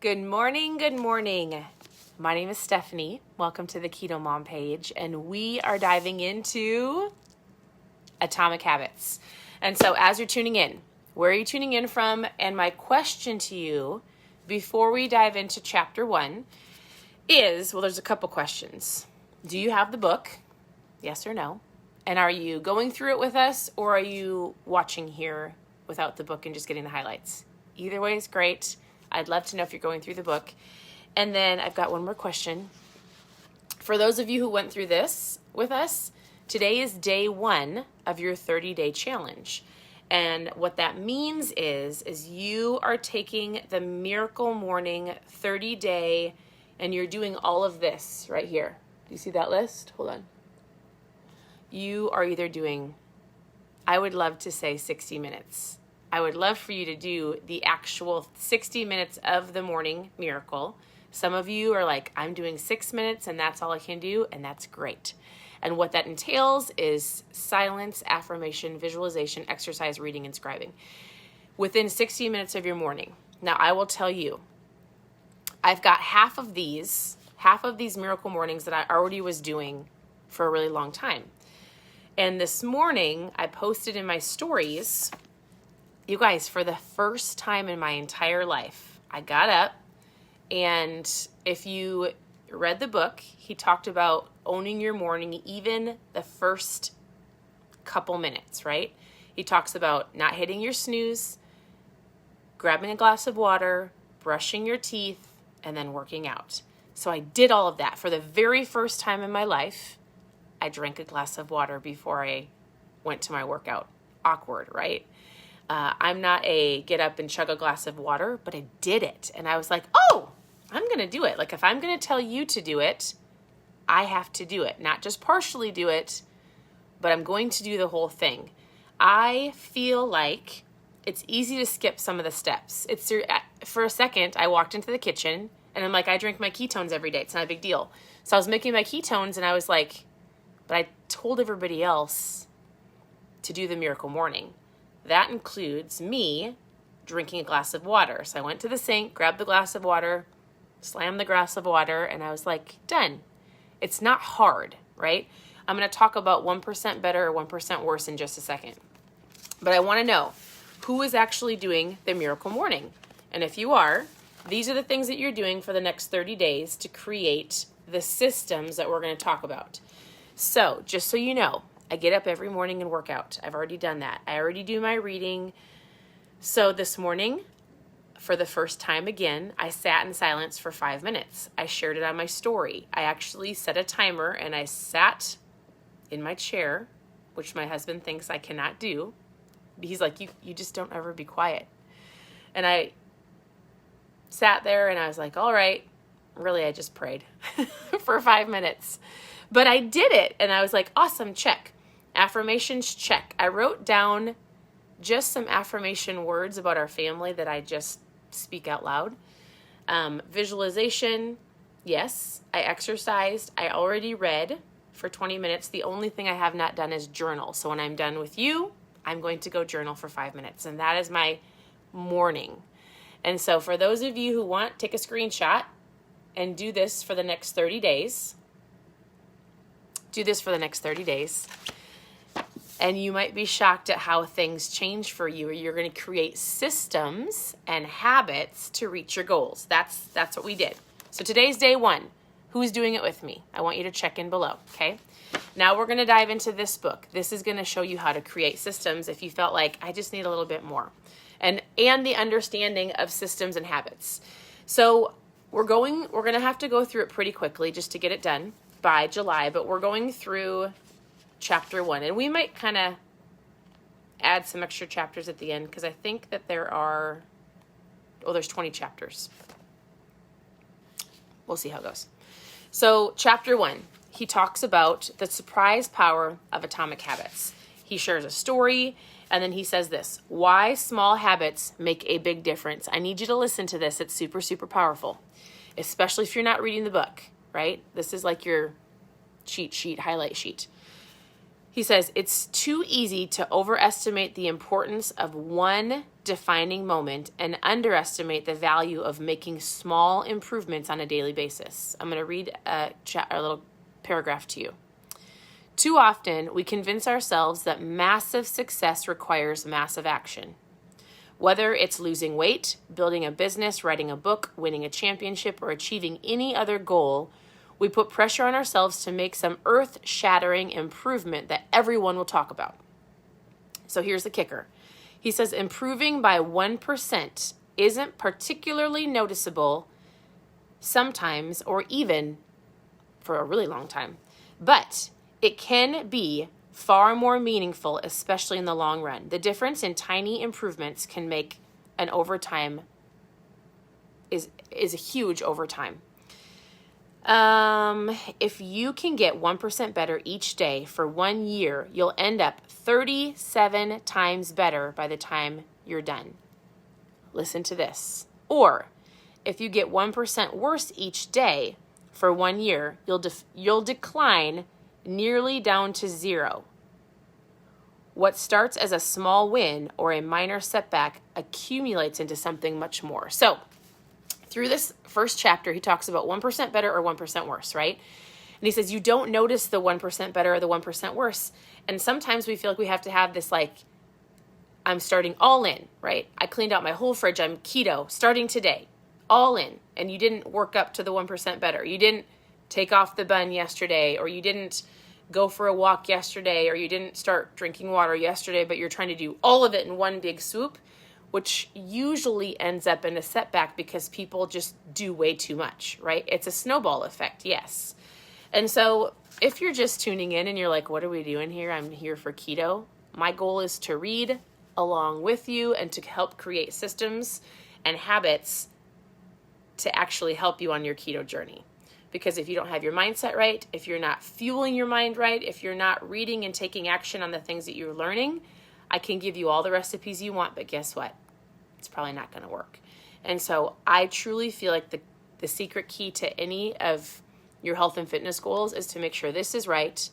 Good morning, good morning. My name is Stephanie. Welcome to the Keto Mom page, and we are diving into atomic habits. And so as you're tuning in, where are you tuning in from? And my question to you before we dive into chapter 1 is, well, there's a couple questions. Do you have the book? Yes or no? And are you going through it with us, or are you watching here without the book and just getting the highlights? Either way is great. I'd love to know if you're going through the book. And then I've got one more question. For those of you who went through this with us, today is day 1 of your 30-day challenge. And what that means is you are taking the Miracle Morning 30-day, and you're doing all of this right here. Do you see that list? Hold on. You are either doing, I would love to say 60 minutes. I would love for you to do the actual 60 minutes of the morning miracle. Some of you are like, I'm doing 6 minutes and that's all I can do, and that's great. And what that entails is silence, affirmation, visualization, exercise, reading, and scribing within 60 minutes of your morning. Now, I will tell you, I've got half of these miracle mornings that I already was doing for a really long time. And this morning, I posted in my stories, you guys, for the first time in my entire life, I got up, and if you read the book, he talked about owning your morning, even the first couple minutes, right? He talks about not hitting your snooze, grabbing a glass of water, brushing your teeth, and then working out. So I did all of that. For the very first time in my life, I drank a glass of water before I went to my workout. Awkward, right? I'm not a get up and chug a glass of water, but I did it. And I was like, oh, I'm going to do it. Like, if I'm going to tell you to do it, I have to do it. Not just partially do it, but I'm going to do the whole thing. I feel like it's easy to skip some of the steps. For a second, I walked into the kitchen and I'm like, I drink my ketones every day. It's not a big deal. So I was making my ketones and I was like, but I told everybody else to do the miracle morning. That includes me drinking a glass of water. So I went to the sink, grabbed the glass of water, slammed the glass of water, and I was like, done. It's not hard, right? I'm going to talk about 1% better or 1% worse in just a second. But I want to know who is actually doing the miracle morning. And if you are, these are the things that you're doing for the next 30 days to create the systems that we're going to talk about. So just so you know, I get up every morning and work out. I've already done that. I already do my reading. So this morning, for the first time again, I sat in silence for 5 minutes. I shared it on my story. I actually set a timer and I sat in my chair, which my husband thinks I cannot do. He's like, you just don't ever be quiet. And I sat there and I was like, all right, really, I just prayed for 5 minutes. But I did it, and I was like, awesome, check. Affirmations, check. I wrote down just some affirmation words about our family that I just speak out loud. Visualization, yes. I exercised. I already read for 20 minutes. The only thing I have not done is journal. So when I'm done with you, I'm going to go journal for 5 minutes, and that is my morning. And so for those of you who want, take a screenshot and do this for the next 30 days. Do this for the next 30 days. And you might be shocked at how things change for you, or you're going to create systems and habits to reach your goals. That's what we did. So today's day 1. Who's doing it with me? I want you to check in below, okay? Now we're going to dive into this book. This is going to show you how to create systems if you felt like I just need a little bit more. And the understanding of systems and habits. So we're going to have to go through it pretty quickly just to get it done by July, but we're going through chapter 1, and we might kind of add some extra chapters at the end because I think that there's 20 chapters. We'll see how it goes. So chapter 1, he talks about the surprise power of atomic habits. He shares a story, and then he says this: why small habits make a big difference. I need you to listen to this. It's super, super powerful, especially if you're not reading the book, right? This is like your cheat sheet, highlight sheet. He says, it's too easy to overestimate the importance of one defining moment and underestimate the value of making small improvements on a daily basis. I'm going to read a little paragraph to you. Too often, we convince ourselves that massive success requires massive action. Whether it's losing weight, building a business, writing a book, winning a championship, or achieving any other goal, we put pressure on ourselves to make some earth-shattering improvement that everyone will talk about. So here's the kicker. He says improving by 1% isn't particularly noticeable sometimes or even for a really long time, but it can be far more meaningful, especially in the long run. The difference in tiny improvements can make an overtime is huge over time. If you can get 1% better each day for 1 year, you'll end up 37 times better by the time you're done. Listen to this. Or if you get 1% worse each day for 1 year, you'll decline nearly down to zero. What starts as a small win or a minor setback accumulates into something much more. So, through this first chapter, he talks about 1% better or 1% worse, right? And he says you don't notice the 1% better or the 1% worse. And sometimes we feel like we have to have this I'm starting all in, right? I cleaned out my whole fridge. I'm keto, starting today, all in. And you didn't work up to the 1% better. You didn't take off the bun yesterday, or you didn't go for a walk yesterday, or you didn't start drinking water yesterday, but you're trying to do all of it in one big swoop, which usually ends up in a setback because people just do way too much, right? It's a snowball effect, yes. And so if you're just tuning in and you're like, what are we doing here? I'm here for keto. My goal is to read along with you and to help create systems and habits to actually help you on your keto journey. Because if you don't have your mindset right, if you're not fueling your mind right, if you're not reading and taking action on the things that you're learning, I can give you all the recipes you want, but guess what? It's probably not going to work. And so I truly feel like the secret key to any of your health and fitness goals is to make sure this is right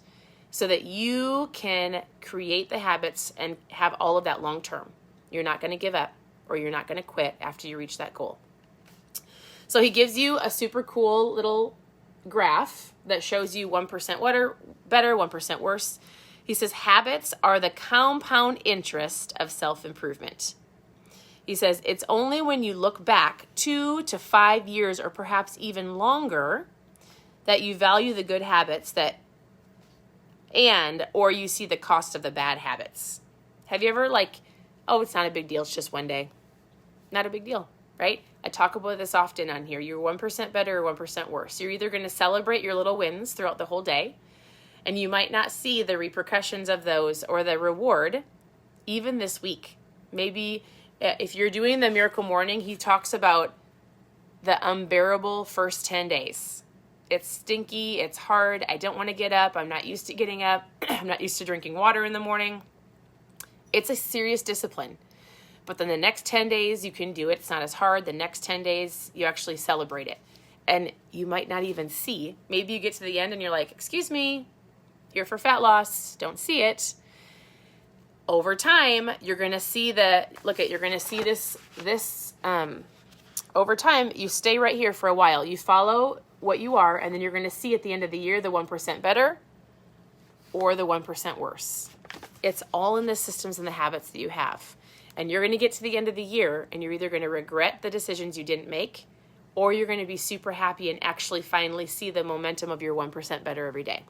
so that you can create the habits and have all of that long term. You're not going to give up or you're not going to quit after you reach that goal. So he gives you a super cool little graph that shows you 1% better, 1% worse. He says habits are the compound interest of self-improvement. He says it's only when you look back 2 to 5 years or perhaps even longer that you value the good habits or you see the cost of the bad habits. Have you ever it's not a big deal, it's just one day. Not a big deal, right? I talk about this often on here. You're 1% better or 1% worse. You're either going to celebrate your little wins throughout the whole day, and you might not see the repercussions of those or the reward even this week. Maybe if you're doing the Miracle Morning, he talks about the unbearable first 10 days. It's stinky. It's hard. I don't want to get up. I'm not used to getting up. I'm not used to drinking water in the morning. It's a serious discipline. But then the next 10 days, you can do it. It's not as hard. The next 10 days, you actually celebrate it. And you might not even see. Maybe you get to the end and you're like, excuse me, here for fat loss. Don't see it. Over time, you're going to see you're going to see this over time. You stay right here for a while. You follow what you are, and then you're going to see at the end of the year the 1% better or the 1% worse. It's all in the systems and the habits that you have. And you're going to get to the end of the year, and you're either going to regret the decisions you didn't make, or you're going to be super happy and actually finally see the momentum of your 1% better every day.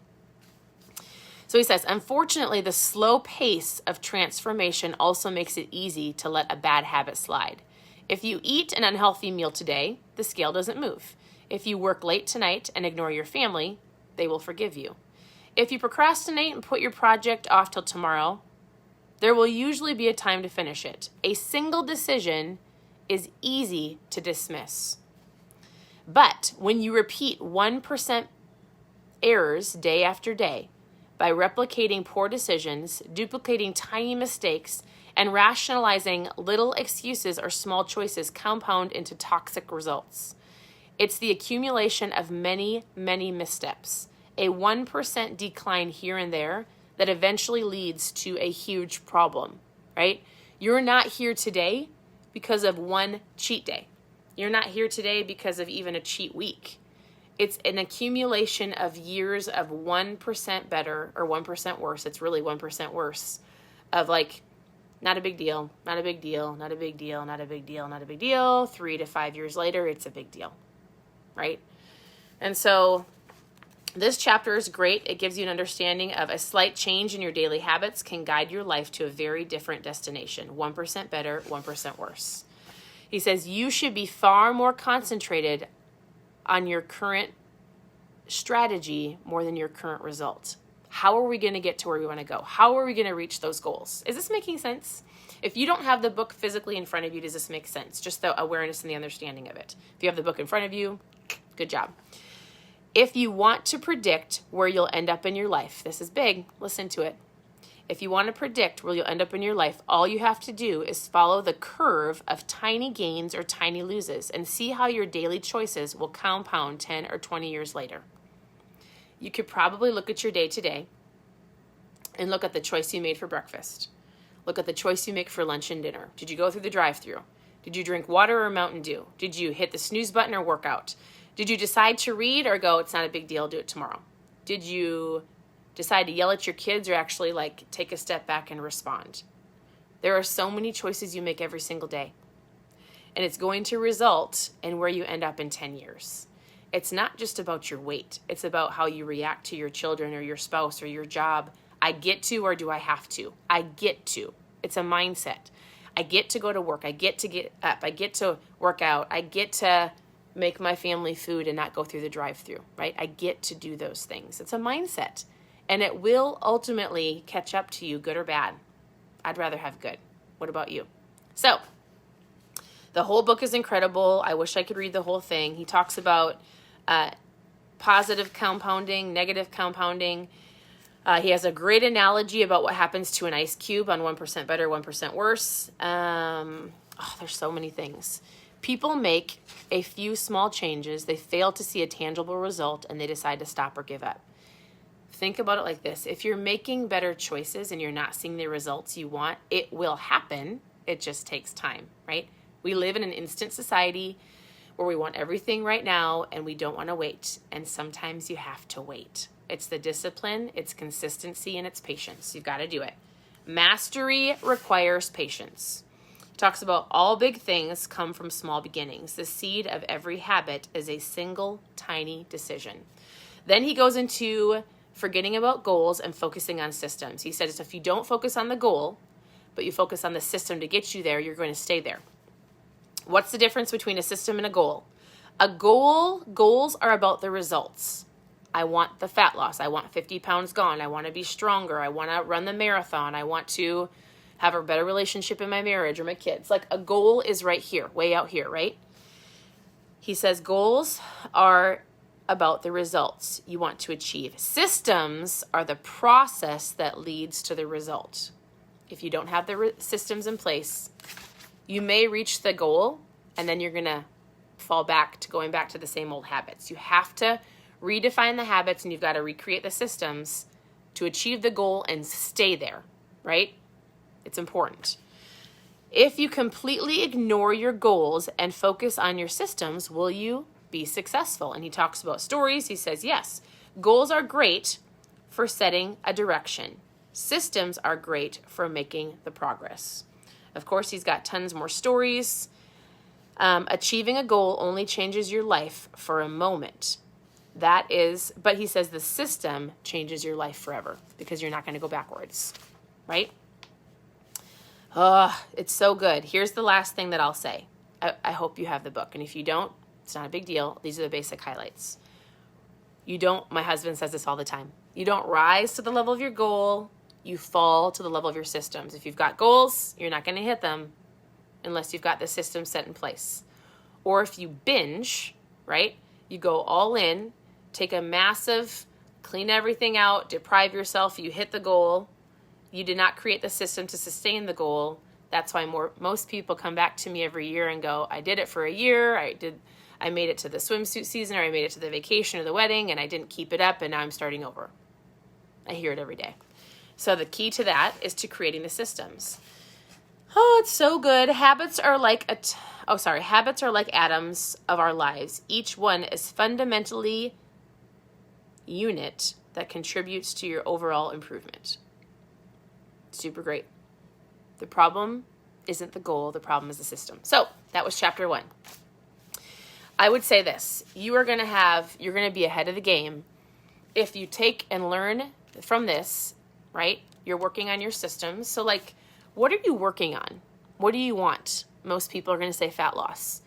So he says, unfortunately, the slow pace of transformation also makes it easy to let a bad habit slide. If you eat an unhealthy meal today, the scale doesn't move. If you work late tonight and ignore your family, they will forgive you. If you procrastinate and put your project off till tomorrow, there will usually be a time to finish it. A single decision is easy to dismiss. But when you repeat 1% errors day after day, by replicating poor decisions, duplicating tiny mistakes, and rationalizing little excuses or small choices compound into toxic results. It's the accumulation of many, many missteps. A 1% decline here and there that eventually leads to a huge problem, right? You're not here today because of one cheat day. You're not here today because of even a cheat week. It's an accumulation of years of 1% better or 1% worse. It's really 1% worse of like, not a big deal, not a big deal, not a big deal, not a big deal, not a big deal. 3 to 5 years later, it's a big deal, right? And so this chapter is great. It gives you an understanding of a slight change in your daily habits can guide your life to a very different destination. 1% better, 1% worse. He says you should be far more concentrated on your current strategy more than your current result. How are we going to get to where we want to go? How are we going to reach those goals? Is this making sense? If you don't have the book physically in front of you, does this make sense? Just the awareness and the understanding of it. If you have the book in front of you, good job. If you want to predict where you'll end up in your life, this is big, listen to it. If you want to predict where you'll end up in your life, all you have to do is follow the curve of tiny gains or tiny loses and see how your daily choices will compound 10 or 20 years later. You could probably look at your day today and look at the choice you made for breakfast. Look at the choice you make for lunch and dinner. Did you go through the drive-thru? Did you drink water or Mountain Dew? Did you hit the snooze button or work out? Did you decide to read or go, it's not a big deal, do it tomorrow? Did you decide to yell at your kids or actually like take a step back and respond? There are so many choices you make every single day. And it's going to result in where you end up in 10 years. It's not just about your weight. It's about how you react to your children or your spouse or your job. I get to or do I have to? I get to. It's a mindset. I get to go to work. I get to get up. I get to work out. I get to make my family food and not go through the drive-thru, right? I get to do those things. It's a mindset. And it will ultimately catch up to you, good or bad. I'd rather have good. What about you? So, the whole book is incredible. I wish I could read the whole thing. He talks about positive compounding, negative compounding. He has a great analogy about what happens to an ice cube on 1% better, 1% worse. There's so many things. People make a few small changes. They fail to see a tangible result, and they decide to stop or give up. Think about it like this. If you're making better choices and you're not seeing the results you want, it will happen. It just takes time, right? We live in an instant society where we want everything right now and we don't want to wait. And sometimes you have to wait. It's the discipline, it's consistency, and it's patience. You've got to do it. Mastery requires patience. It talks about all big things come from small beginnings. The seed of every habit is a single tiny decision. Then he goes into forgetting about goals and focusing on systems. He says if you don't focus on the goal, but you focus on the system to get you there, you're going to stay there. What's the difference between a system and a goal? Goals are about the results. I want the fat loss. I want 50 pounds gone. I want to be stronger. I want to run the marathon. I want to have a better relationship in my marriage or my kids. Like a goal is right here, way out here, right? He says goals are about the results you want to achieve. Systems are the process that leads to the result. If you don't have the systems in place, you may reach the goal and then you're going to fall back to going back to the same old habits. You have to redefine the habits and you've got to recreate the systems to achieve the goal and stay there, right? It's important. If you completely ignore your goals and focus on your systems, will you be successful? And he talks about stories. He says, yes, goals are great for setting a direction. Systems are great for making the progress. Of course, he's got tons more stories. Achieving a goal only changes your life for a moment. But he says the system changes your life forever because you're not going to go backwards, right? It's so good. Here's the last thing that I'll say. I hope you have the book. And if you don't, it's not a big deal. These are the basic highlights. My husband says this all the time. You don't rise to the level of your goal. You fall to the level of your systems. If you've got goals, you're not going to hit them unless you've got the system set in place. Or if you binge, right? You go all in, take a massive, clean everything out, deprive yourself, you hit the goal. You did not create the system to sustain the goal. That's why most people come back to me every year and go, I did it for a year. I made it to the swimsuit season, or I made it to the vacation or the wedding, and I didn't keep it up, and now I'm starting over. I hear it every day. So the key to that is to creating the systems. Oh, it's so good. Habits are like atoms of our lives. Each one is fundamentally unit that contributes to your overall improvement. Super great. The problem isn't the goal. The problem is the system. So that was chapter 1. I would say this. You're going to be ahead of the game if you take and learn from this, right? You're working on your systems. So like, what are you working on? What do you want? Most people are going to say fat loss.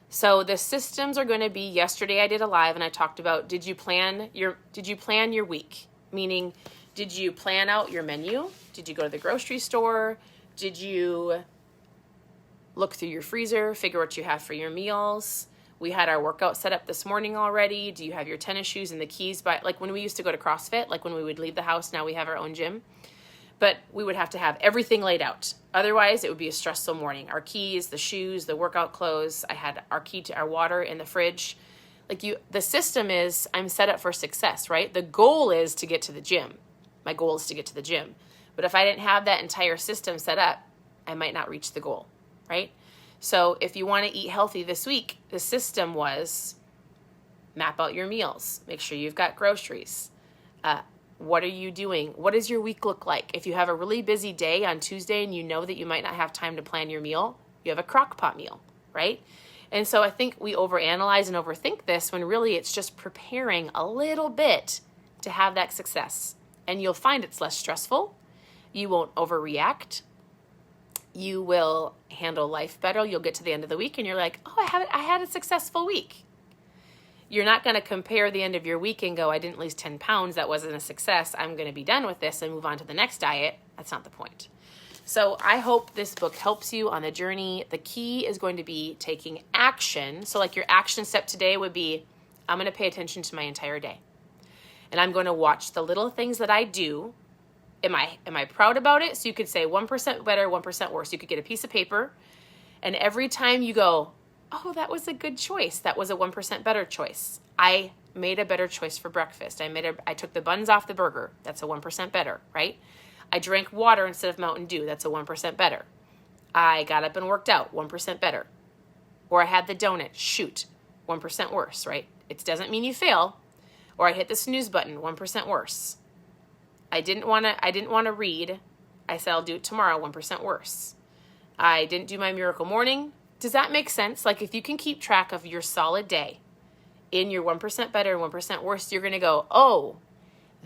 So the systems are going to be, yesterday I did a live and I talked about, did you plan your week? Meaning, did you plan out your menu? Did you go to the grocery store? Did you look through your freezer, figure what you have for your meals? We had our workout set up this morning already. Do you have your tennis shoes and the keys like when we used to go to CrossFit, like when we would leave the house, now we have our own gym. But we would have to have everything laid out. Otherwise, it would be a stressful morning. Our keys, the shoes, the workout clothes. I had our key to our water in the fridge. The system is, I'm set up for success, right? The goal is to get to the gym. My goal is to get to the gym. But if I didn't have that entire system set up, I might not reach the goal, right? So if you want to eat healthy this week, the system was map out your meals. Make sure you've got groceries. What are you doing? What does your week look like? If you have a really busy day on Tuesday and you know that you might not have time to plan your meal, you have a crock pot meal, right? And so I think we overanalyze and overthink this when really it's just preparing a little bit to have that success. And you'll find it's less stressful. You won't overreact. You will handle life better. You'll get to the end of the week and you're like, oh, I had a successful week. You're not going to compare the end of your week and go, I didn't lose 10 pounds. That wasn't a success. I'm going to be done with this and move on to the next diet. That's not the point. So I hope this book helps you on the journey. The key is going to be taking action. So like your action step today would be, I'm going to pay attention to my entire day. And I'm going to watch the little things that I do. Am I proud about it? So you could say 1% better, 1% worse. You could get a piece of paper. And every time you go, oh, that was a good choice. That was a 1% better choice. I made a better choice for breakfast. I took the buns off the burger. That's a 1% better, right? I drank water instead of Mountain Dew. That's a 1% better. I got up and worked out. 1% better. Or I had the donut. Shoot. 1% worse, right? It doesn't mean you fail. Or I hit the snooze button. 1% worse. I didn't want to read. I said I'll do it tomorrow. 1% worse. I didn't do my miracle morning. Does that make sense? Like if you can keep track of your solid day in your 1% better and 1% worse, you're going to go, oh,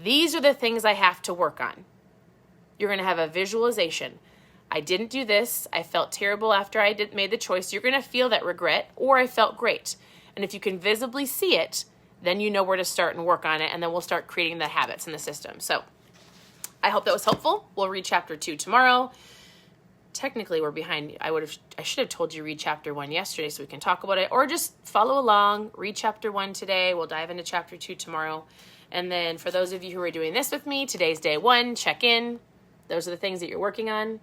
these are the things I have to work on. You're going to have a visualization. I didn't do this. I felt terrible after I made the choice. You're going to feel that regret, or I felt great. And if you can visibly see it, then you know where to start and work on it, and then we'll start creating the habits in the system. So I hope that was helpful. We'll read chapter 2 tomorrow. Technically, we're behind. I should have told you to read chapter 1 yesterday so we can talk about it, or just follow along, read chapter 1 today. We'll dive into chapter 2 tomorrow. And then for those of you who are doing this with me, today's day 1, check in. Those are the things that you're working on.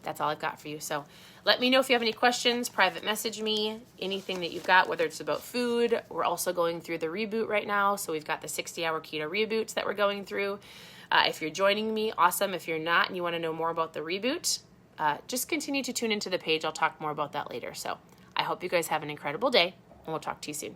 That's all I've got for you. So let me know if you have any questions, private message me, anything that you've got, whether it's about food. We're also going through the reboot right now. So we've got the 60-hour keto reboots that we're going through. If you're joining me, awesome. If you're not and you want to know more about the reboot, just continue to tune into the page. I'll talk more about that later. So I hope you guys have an incredible day, and we'll talk to you soon.